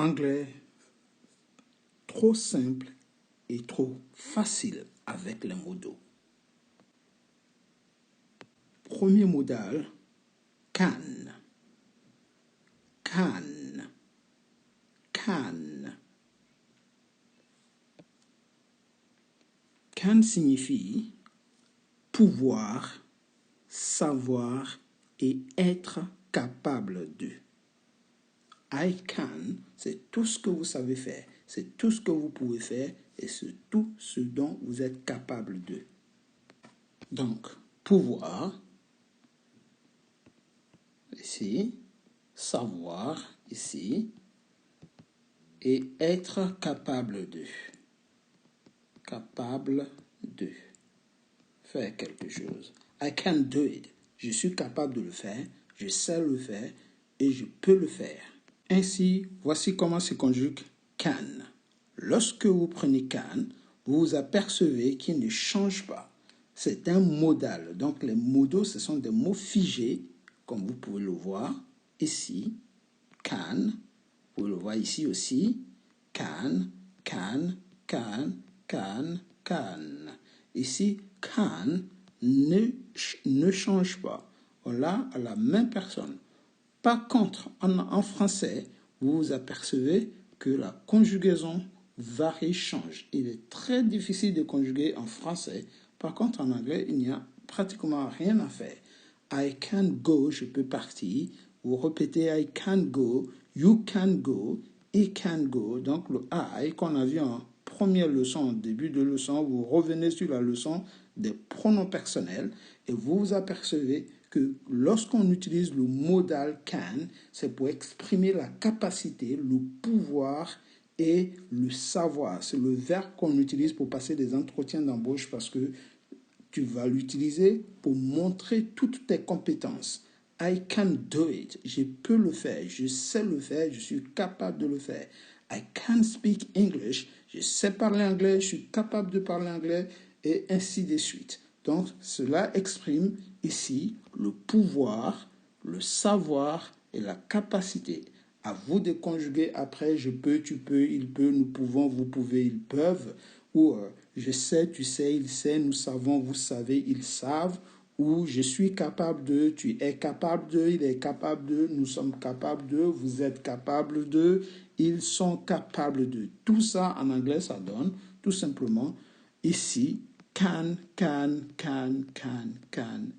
Anglais trop simple et trop facile avec les modaux. Premier modal, can. Can. Can. Can signifie pouvoir, savoir et être capable de. I can, c'est tout ce que vous savez faire, c'est tout ce que vous pouvez faire et c'est tout ce dont vous êtes capable de. Donc, pouvoir, ici, savoir, ici, et être capable de. Capable de faire quelque chose. I can do it. Je suis capable de le faire, je sais le faire et je peux le faire. Ainsi, voici comment se conjugue can. Lorsque vous prenez can, vous vous apercevez qu'il ne change pas. C'est un modal. Donc les modaux, ce sont des mots figés, comme vous pouvez le voir ici. Can, vous pouvez le voir ici aussi. Can, can, can, can, can. Ici, can ne change pas. On l'a à la même personne. Par contre, en français, vous vous apercevez que la conjugaison varie, change. Il est très difficile de conjuguer en français. Par contre, en anglais, il n'y a pratiquement rien à faire. I can go, je peux partir. Vous répétez I can go, you can go, he can go. Donc le I qu'on a vu en première leçon, en début de leçon, vous revenez sur la leçon des pronoms personnels et vous vous apercevez que lorsqu'on utilise le modal can, c'est pour exprimer la capacité, le pouvoir et le savoir. C'est le verbe qu'on utilise pour passer des entretiens d'embauche parce que tu vas l'utiliser pour montrer toutes tes compétences. I can do it. Je peux le faire. Je sais le faire. Je suis capable de le faire. I can speak English. Je sais parler anglais. Je suis capable de parler anglais. Et ainsi de suite. Donc, cela exprime ici le pouvoir, le savoir et la capacité. À vous de conjuguer après je peux, tu peux, il peut, nous pouvons, vous pouvez, ils peuvent. Ou je sais, tu sais, il sait, nous savons, vous savez, ils savent. Ou je suis capable de, tu es capable de, il est capable de, nous sommes capables de, vous êtes capable de, ils sont capables de. Tout ça en anglais, ça donne tout simplement ici can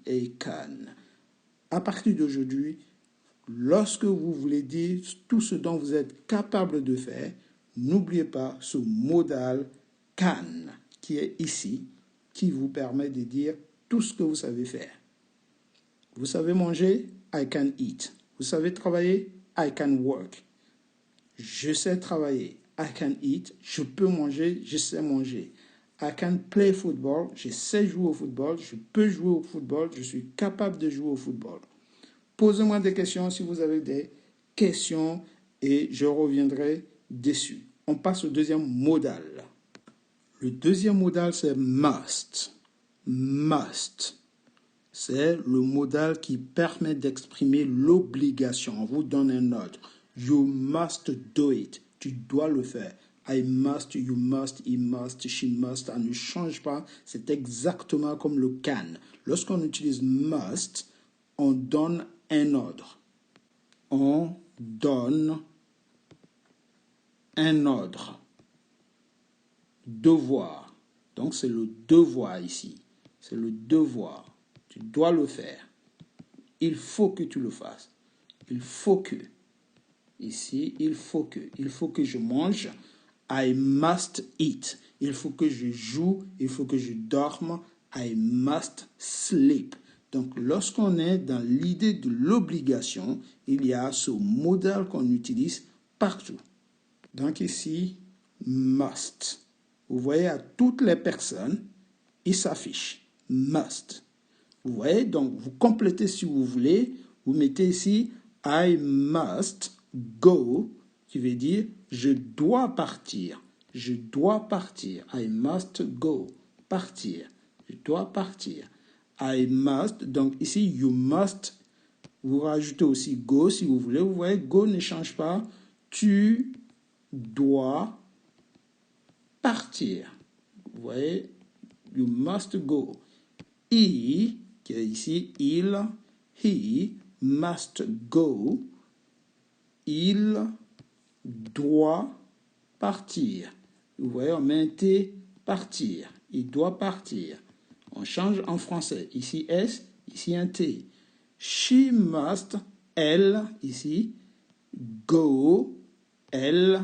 et can. À partir d'aujourd'hui, lorsque vous voulez dire tout ce dont vous êtes capable de faire, n'oubliez pas ce modal can qui est ici, qui vous permet de dire tout ce que vous savez faire. Vous savez manger? I can eat. Vous savez travailler? I can work. Je sais travailler. I can eat. Je peux manger. Je sais manger. I can play football. Je sais jouer au football. Je peux jouer au football. Je suis capable de jouer au football. Posez-moi des questions si vous avez des questions et je reviendrai dessus. On passe au deuxième modal. Le deuxième modal, c'est must. Must. C'est le modal qui permet d'exprimer l'obligation. On vous donne un ordre. You must do it. Tu dois le faire. I must, you must, he must, she must. Ça ne change pas. C'est exactement comme le can. Lorsqu'on utilise must, on donne un ordre. On donne un ordre. Devoir. Donc c'est le devoir ici. C'est le devoir. Tu dois le faire. Il faut que tu le fasses. Il faut que. Ici, il faut que. Il faut que je mange. I must eat. Il faut que je joue. Il faut que je dorme. I must sleep. Donc, lorsqu'on est dans l'idée de l'obligation, il y a ce modal qu'on utilise partout. Donc ici, must. Vous voyez, à toutes les personnes, il s'affiche. Must. Vous voyez, donc vous complétez si vous voulez. Vous mettez ici, I must go, qui veut dire, je dois partir. Je dois partir. I must go. Partir. Je dois partir. I must, donc ici, you must, vous rajoutez aussi go si vous voulez. Vous voyez, go ne change pas. Tu doit partir. Vous voyez, you must go. He, qui est ici, he must go. Il doit partir. Vous voyez, on met un T, partir. Il doit partir. On change en français. Ici S, ici un T. She must, elle, ici, go, elle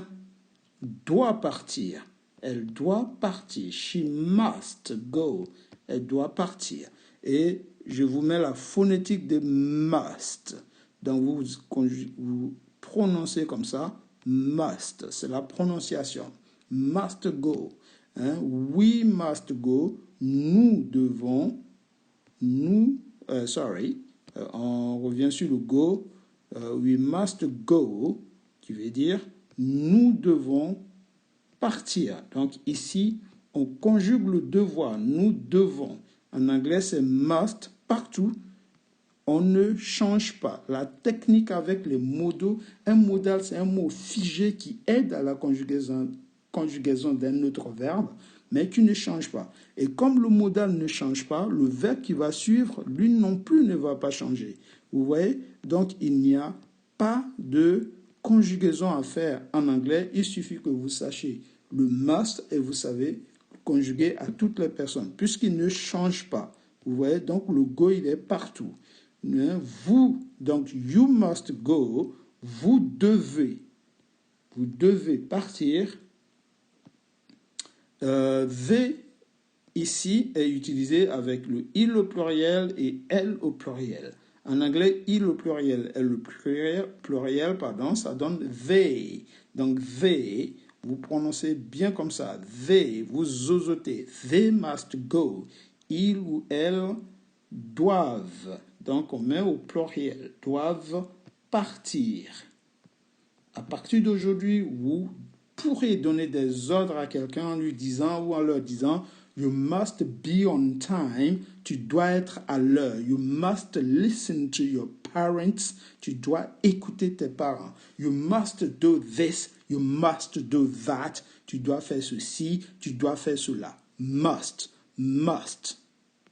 doit partir. Elle doit partir. She must go. Elle doit partir. Et je vous mets la phonétique de must. Donc vous prononcez comme ça, must. C'est la prononciation. Must go. Hein? We must go. Nous devons. On revient sur le go. We must go, qui veut dire nous devons partir. Donc ici, on conjugue le devoir. Nous devons. En anglais, c'est must partout. On ne change pas. La technique avec les modaux, un modal, c'est un mot figé qui aide à la conjugaison d'un autre verbe, mais qui ne change pas. Et comme le modal ne change pas, le verbe qui va suivre, lui non plus, ne va pas changer. Vous voyez? Donc, il n'y a pas de conjugaison à faire en anglais. Il suffit que vous sachiez le must et vous savez conjuguer à toutes les personnes, puisqu'il ne change pas. Vous voyez? Donc, le go, il est partout. Vous, donc, you must go, vous devez partir. The ici est utilisé avec le il au pluriel et elle au pluriel. En anglais, il au pluriel et le pluriel, ça donne they. Donc, they, vous prononcez bien comme ça. They, vous zozotez. They must go. Ils ou elles doivent. Donc, on met au pluriel. Doivent partir. À partir d'aujourd'hui, vous pourrez donner des ordres à quelqu'un en lui disant ou en leur disant you must be on time, tu dois être à l'heure. You must listen to your parents, tu dois écouter tes parents. You must do this, you must do that, tu dois faire ceci, tu dois faire cela. Must.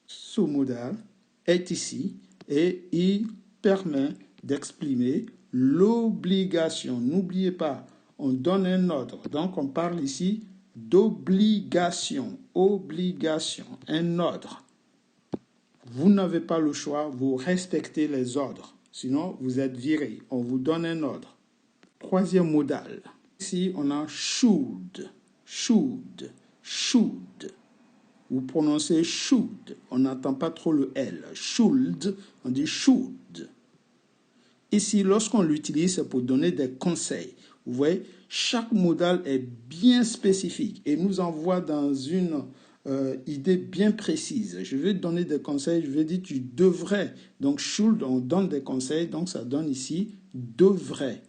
Ce modal est ici et il permet d'exprimer l'obligation. N'oubliez pas, on donne un ordre. Donc, on parle ici d'obligation. Obligation, un ordre. Vous n'avez pas le choix, vous respectez les ordres. Sinon, vous êtes viré. On vous donne un ordre. Troisième modal. Ici, on a should. Vous prononcez should. On n'entend pas trop le L. Should, on dit should. Ici, lorsqu'on l'utilise, c'est pour donner des conseils. Vous voyez, chaque modal est bien spécifique et nous envoie dans une idée bien précise. Je vais te donner des conseils, je vais dire tu devrais. Donc, should, on donne des conseils, donc ça donne ici devrait.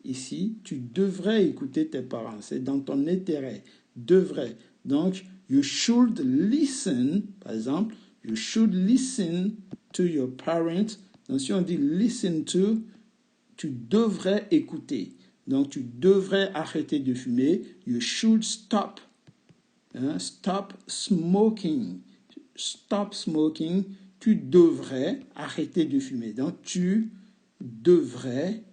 Ici, tu devrais écouter tes parents, c'est dans ton intérêt. Devrait. Donc, you should listen, par exemple, you should listen to your parents. Donc, si on dit listen to, tu devrais écouter. Donc, tu devrais arrêter de fumer. You should stop. Stop smoking. Stop smoking. Tu devrais arrêter de fumer. Donc, tu devrais.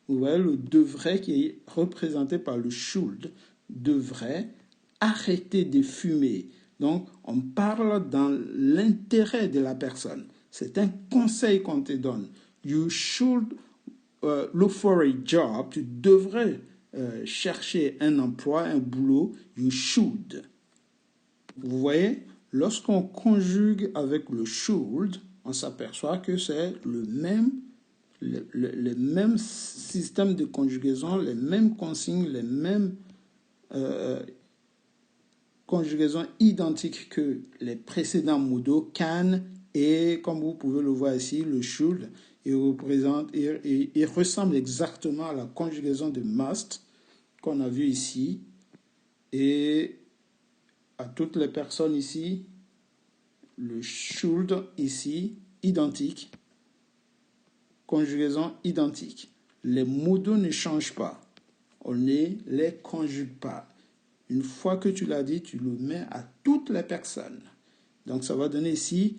Vous voyez le devrait qui est représenté par le should. Devrait arrêter de fumer. Donc, on parle dans l'intérêt de la personne. C'est un conseil qu'on te donne. You should look for a job. Tu devrais chercher un emploi, un boulot. You should. Vous voyez, lorsqu'on conjugue avec le should, on s'aperçoit que c'est le même système de conjugaison, les mêmes consignes, les mêmes conjugaisons identiques que les précédents modaux can et, comme vous pouvez le voir ici, le should, il ressemble exactement à la conjugaison de must qu'on a vu ici et à toutes les personnes ici, le should ici, identique, conjugaison identique. Les modaux ne changent pas. on ne les conjugue pas. Une fois que tu l'as dit, tu le mets à toutes les personnes. Donc, ça va donner ici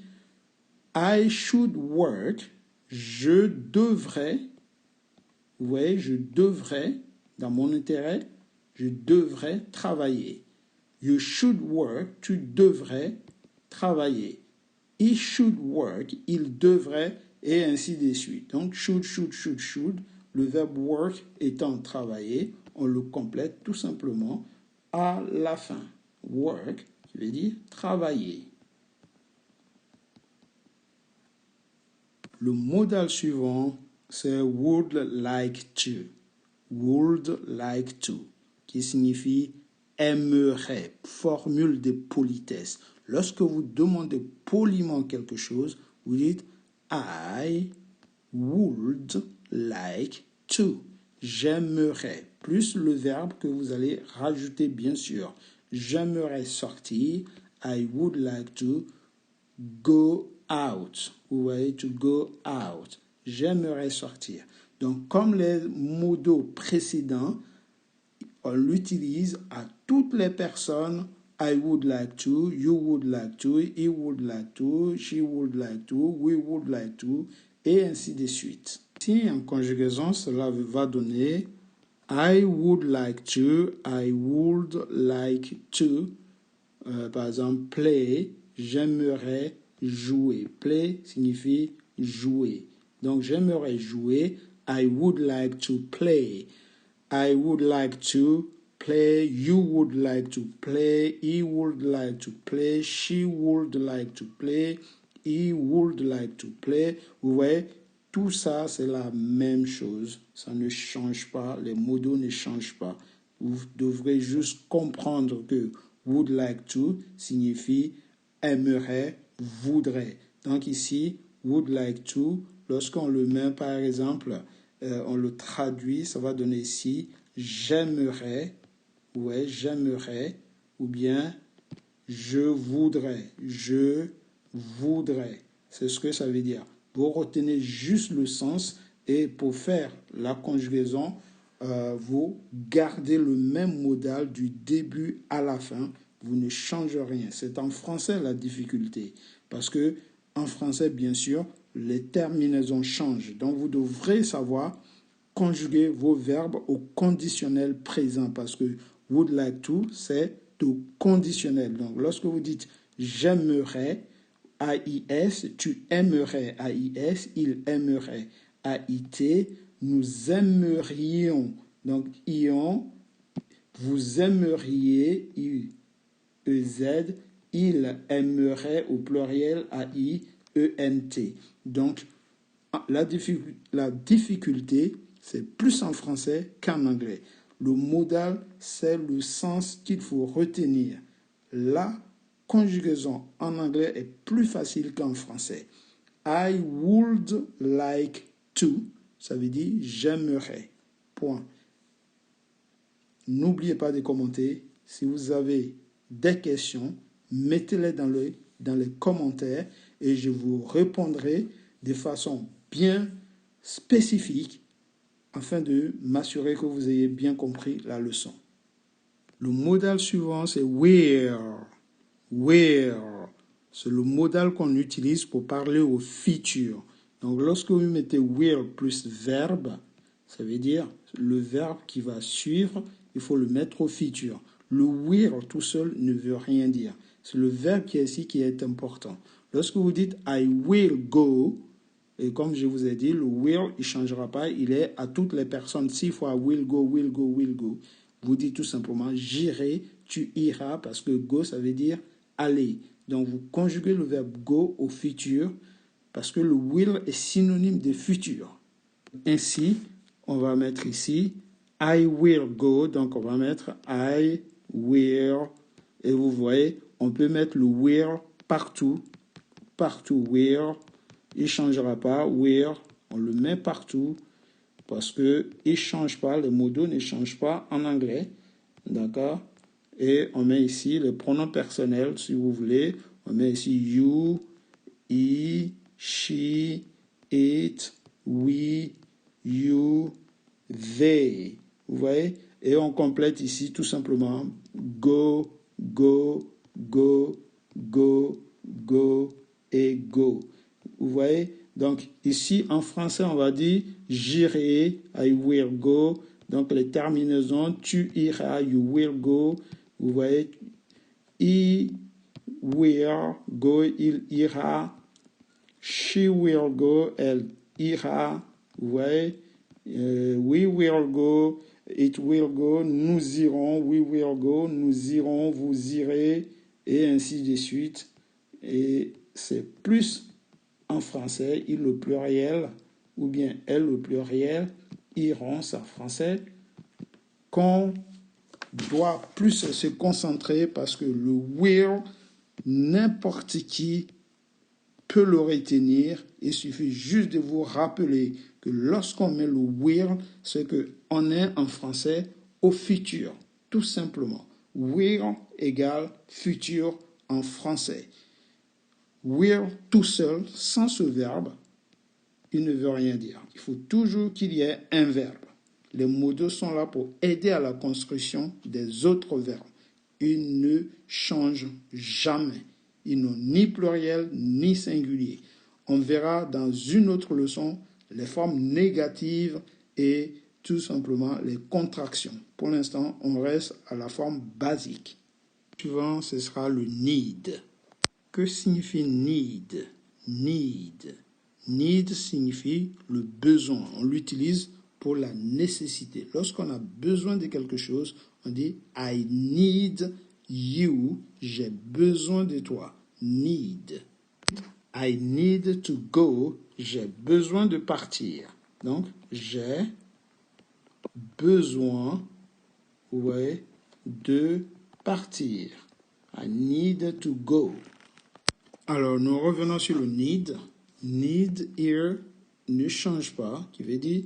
I should work. Je devrais. Vous voyez, je devrais, dans mon intérêt, je devrais travailler. You should work. Tu devrais travailler. He should work. Il devrait, et ainsi de suite. Donc, should. Le verbe work étant travailler, on le complète tout simplement à la fin. Work, qui veut dire travailler. Le modal suivant, c'est would like to. Would like to, qui signifie aimerait, formule de politesse. Lorsque vous demandez poliment quelque chose, vous dites I would like to. J'aimerais, plus le verbe que vous allez rajouter bien sûr. J'aimerais sortir. I would like to go out. Vous voyez, to go out. J'aimerais sortir. Donc, comme les modaux précédents, on l'utilise à toutes les personnes. I would like to, you would like to, he would like to, she would like to, we would like to, et ainsi de suite. Si en conjugaison, cela va donner I would like to, I would like to, par exemple, play, j'aimerais jouer. Play signifie jouer. Donc, j'aimerais jouer. I would like to play. I would like to play. You would like to play. He would like to play. She would like to play. He would like to play. Vous voyez, tout ça, c'est la même chose. Ça ne change pas. Les modaux ne changent pas. Vous devrez juste comprendre que would like to signifie aimerait, voudrait. Donc ici, would like to, lorsqu'on le met par exemple, on le traduit, ça va donner ici j'aimerais, ouais, j'aimerais, ou bien je voudrais, c'est ce que ça veut dire. Vous retenez juste le sens et pour faire la conjugaison, vous gardez le même modal du début à la fin. Vous ne changez rien. C'est en français la difficulté. Parce que en français, bien sûr, les terminaisons changent. Donc, vous devrez savoir conjuguer vos verbes au conditionnel présent. Parce que would like to, c'est au conditionnel. Donc, lorsque vous dites j'aimerais, AIS, tu aimerais, AIS, il aimerait, AIT, nous aimerions, donc ion, vous aimeriez, IEZ, il aimerait au pluriel, AIENT. Donc, la difficulté, c'est plus en français qu'en anglais. Le modal, c'est le sens qu'il faut retenir. La conjugaison en anglais est plus facile qu'en français. I would like to, ça veut dire j'aimerais. Point. N'oubliez pas de commenter. Si vous avez des questions, mettez-les dans les commentaires et je vous répondrai de façon bien spécifique afin de m'assurer que vous ayez bien compris la leçon. Le modal suivant, c'est where. Where. C'est le modal qu'on utilise pour parler au futur. Donc, lorsque vous mettez where plus verbe, ça veut dire le verbe qui va suivre, il faut le mettre au futur. Le where tout seul ne veut rien dire. C'est le verbe qui est ici qui est important. Lorsque vous dites I will go, et comme je vous ai dit, le will, il ne changera pas. Il est à toutes les personnes 6 fois will go, will go, will go. Vous dites tout simplement j'irai, tu iras, parce que go, ça veut dire aller. Donc, vous conjuguez le verbe go au futur, parce que le will est synonyme de futur. Ainsi, on va mettre ici I will go, donc on va mettre I will, et vous voyez, on peut mettre le will partout, will, il ne changera pas, will, on le met partout, parce qu'il ne change pas, les modaux ne changent pas en anglais, d'accord? Et on met ici le pronom personnel, si vous voulez, on met ici you, he, she, it, we, you, they. Vous voyez, Et on complète ici tout simplement go, go, go, go, go et go. Vous voyez? Donc ici en français on va dire j'irai, I will go. Donc les terminaisons, tu iras, you will go. Vous voyez? He will go, il ira. She will go, elle ira. Vous voyez? We will go, it will go. Nous irons, we will go. Nous irons, vous irez. Et ainsi de suite. Et c'est plus en français, il le pluriel, ou bien elle le pluriel, iront, ça français, qu'on doit plus se concentrer parce que le will, n'importe qui peut le retenir. Il suffit juste de vous rappeler que lorsqu'on met le will, c'est qu'on est en français au futur, tout simplement. Will égale futur en français. Will tout seul, sans ce verbe, il ne veut rien dire. Il faut toujours qu'il y ait un verbe. Les modules sont là pour aider à la construction des autres verbes. Ils ne changent jamais. Ils n'ont ni pluriel ni singulier. On verra dans une autre leçon les formes négatives et tout simplement les contractions. Pour l'instant, on reste à la forme basique. Suivant, ce sera le need. Que signifie need? Need. Need signifie le besoin. On l'utilise pour la nécessité. Lorsqu'on a besoin de quelque chose, on dit I need you. J'ai besoin de toi. Need. I need to go. J'ai besoin de partir. Donc, j'ai besoin, ouais, de partir. I need to go. Alors, nous revenons sur le need. Need here ne change pas, qui veut dire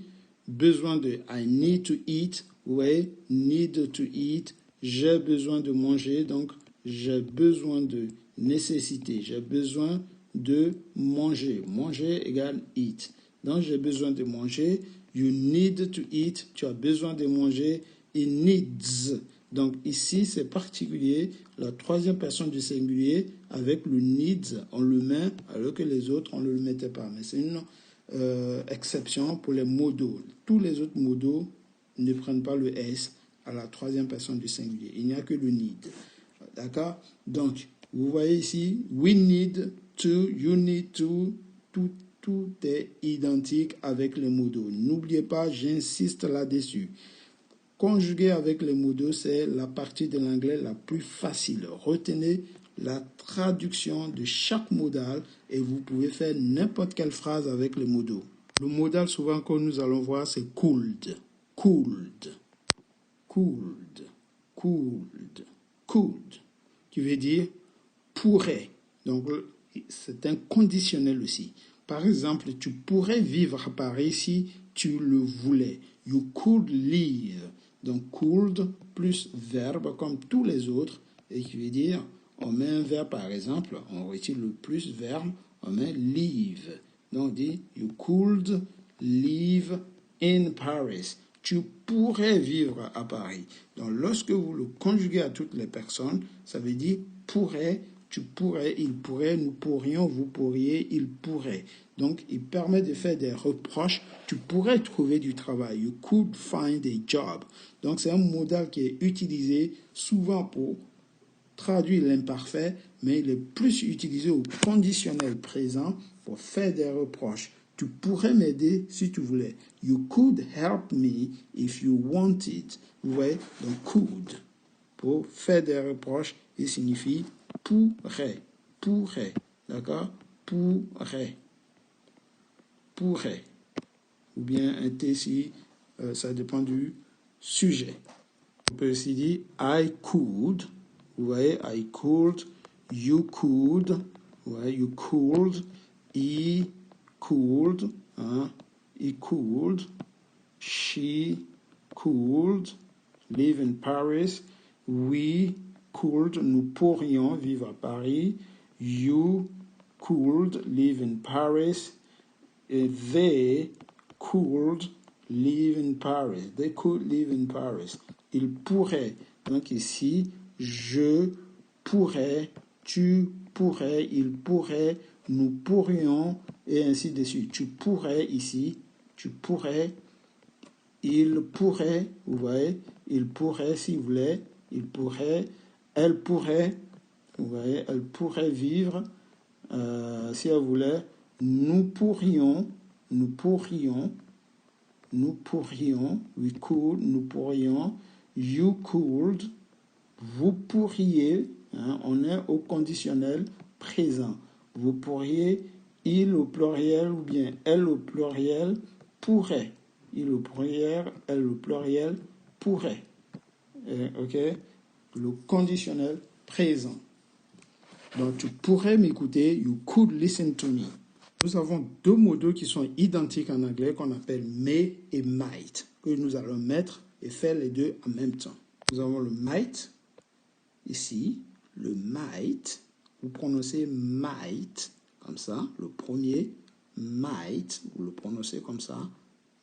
besoin de I need to eat, ouais, need to eat, j'ai besoin de manger, donc j'ai besoin de nécessité, j'ai besoin de manger. Manger égale eat. Donc j'ai besoin de manger, you need to eat, tu as besoin de manger, he needs. Donc ici, c'est particulier, la troisième personne du singulier, avec le needs, on le met, alors que les autres, on ne le mettait pas. Mais c'est une exception pour les modaux. Tous les autres modaux ne prennent pas le S à la troisième personne du singulier. Il n'y a que le need. D'accord? Donc, vous voyez ici, we need to, you need to, tout est identique avec les modaux. N'oubliez pas, j'insiste là-dessus. Conjuguer avec les modaux, c'est la partie de l'anglais la plus facile. Retenez la traduction de chaque modal et vous pouvez faire n'importe quelle phrase avec les modaux. Le modal souvent que nous allons voir, c'est could. Could. Could. Could. Could. Qui veut dire pourrait. Donc, c'est un conditionnel aussi. Par exemple, tu pourrais vivre à Paris si tu le voulais. You could live. Donc, could plus verbe comme tous les autres. Et qui veut dire, on met un verbe par exemple, on retire le plus verbe, on met live. Donc, on dit, you could live in Paris. Tu pourrais vivre à Paris. Donc, lorsque vous le conjuguez à toutes les personnes, ça veut dire pourrait, tu pourrais, il pourrait, nous pourrions, vous pourriez, il pourrait. Donc, il permet de faire des reproches. Tu pourrais trouver du travail. You could find a job. Donc, c'est un modal qui est utilisé souvent pour traduire l'imparfait, mais il est plus utilisé au conditionnel présent pour faire des reproches. Tu pourrais m'aider si tu voulais. You could help me if you wanted. Vous voyez, donc could. Pour faire des reproches, il signifie pourrait. Pourrait. D'accord? Pourrait. Pourrait. Ou bien un T si ça dépend du sujet. On peut aussi dire I could. Vous voyez, I could. You could. Vous voyez, you could. He could. Hein? He could. She could live in Paris. We could. Nous pourrions vivre à Paris. You could live in Paris. They could live in Paris. They could live in Paris. il pourrait. Donc ici, je pourrais, tu pourrais, il pourrait, nous pourrions, et ainsi de suite. Tu pourrais ici, tu pourrais, il pourrait, vous voyez, il pourrait s'il voulait, il pourrait, elle pourrait, vous voyez, elle pourrait vivre si elle voulait, nous pourrions, we could, nous pourrions, you could, vous pourriez, hein, on est au conditionnel présent. Vous pourriez, il au pluriel ou bien elle au pluriel pourrait. Il au pluriel, elle au pluriel pourrait. Ok? Le conditionnel présent. Donc, tu pourrais m'écouter, you could listen to me. Nous avons deux mots qui sont identiques en anglais qu'on appelle may et might, que nous allons mettre et faire les deux en même temps. Nous avons le might, ici, le might, vous prononcez might, comme ça, le premier, might, vous le prononcez comme ça,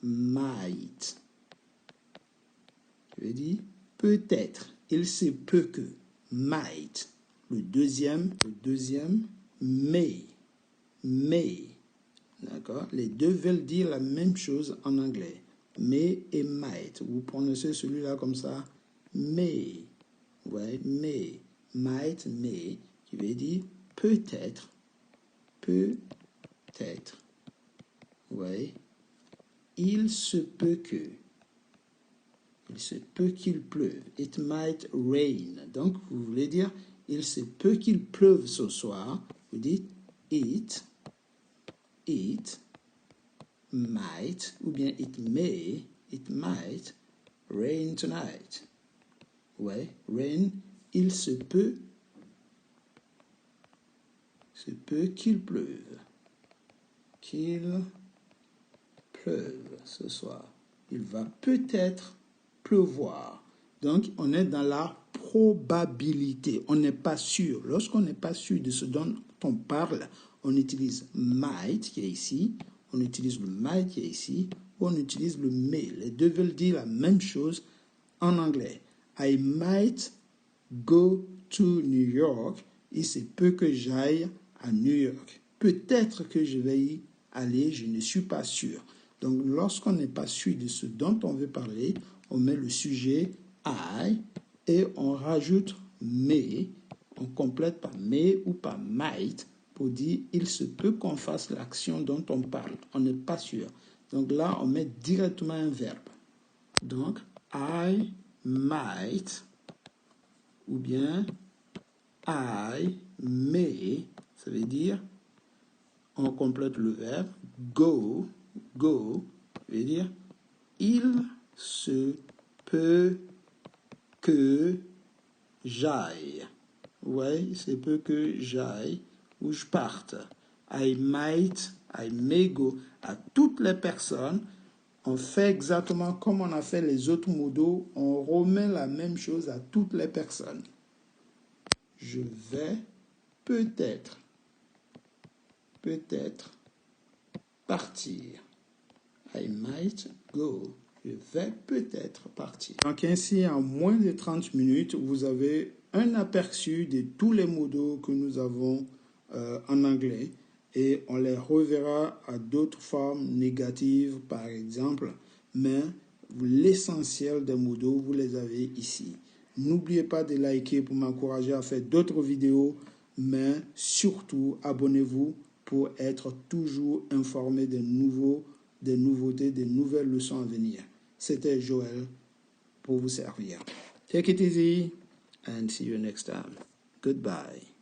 might. Je vais dire peut-être, il se peut que, might. Le deuxième, may. D'accord? Les deux veulent dire la même chose en anglais. May et might. Vous prononcez celui-là comme ça, may. Ouais, may. Might, may. Qui veut dire peut-être. Peut-être. Ouais. Il se peut que. Il se peut qu'il pleuve. It might rain. Donc, vous voulez dire, il se peut qu'il pleuve ce soir. Vous dites, it might, ou bien it might rain tonight. Ouais, rain, il se peut qu'il pleuve. Qu'il pleuve ce soir. Il va peut-être pleuvoir. Donc, on est dans la probabilité. On n'est pas sûr. Lorsqu'on n'est pas sûr de ce dont on parle, on utilise might, qui est ici. On utilise le might, qui est ici. Ou on utilise le may. Les deux veulent dire la même chose en anglais. I might go to New York. Il se peut que j'aille à New York. Peut-être que je vais y aller, je ne suis pas sûr. Donc, lorsqu'on n'est pas sûr de ce dont on veut parler, on met le sujet I et on rajoute may. On complète par may ou par might pour dire il se peut qu'on fasse l'action dont on parle. On n'est pas sûr. Donc là, on met directement un verbe. Donc, I might ou bien I may, ça veut dire, on complète le verbe, go, veut dire, il se peut que j'aille. Ouais, il se peut que j'aille ou je parte. I might, I may go. À toutes les personnes, on fait exactement comme on a fait les autres modos, on remet la même chose à toutes les personnes. Je vais peut-être partir. I might go. Je vais peut-être partir. Donc ainsi, en moins de 30 minutes, vous avez un aperçu de tous les modos que nous avons en anglais et on les reverra à d'autres formes négatives, par exemple, mais l'essentiel des modos, vous les avez ici. N'oubliez pas de liker pour m'encourager à faire d'autres vidéos, mais surtout, abonnez-vous pour être toujours informé des nouveautés, des nouvelles leçons à venir. C'était Joël pour vous servir. Take it easy and see you next time. Goodbye.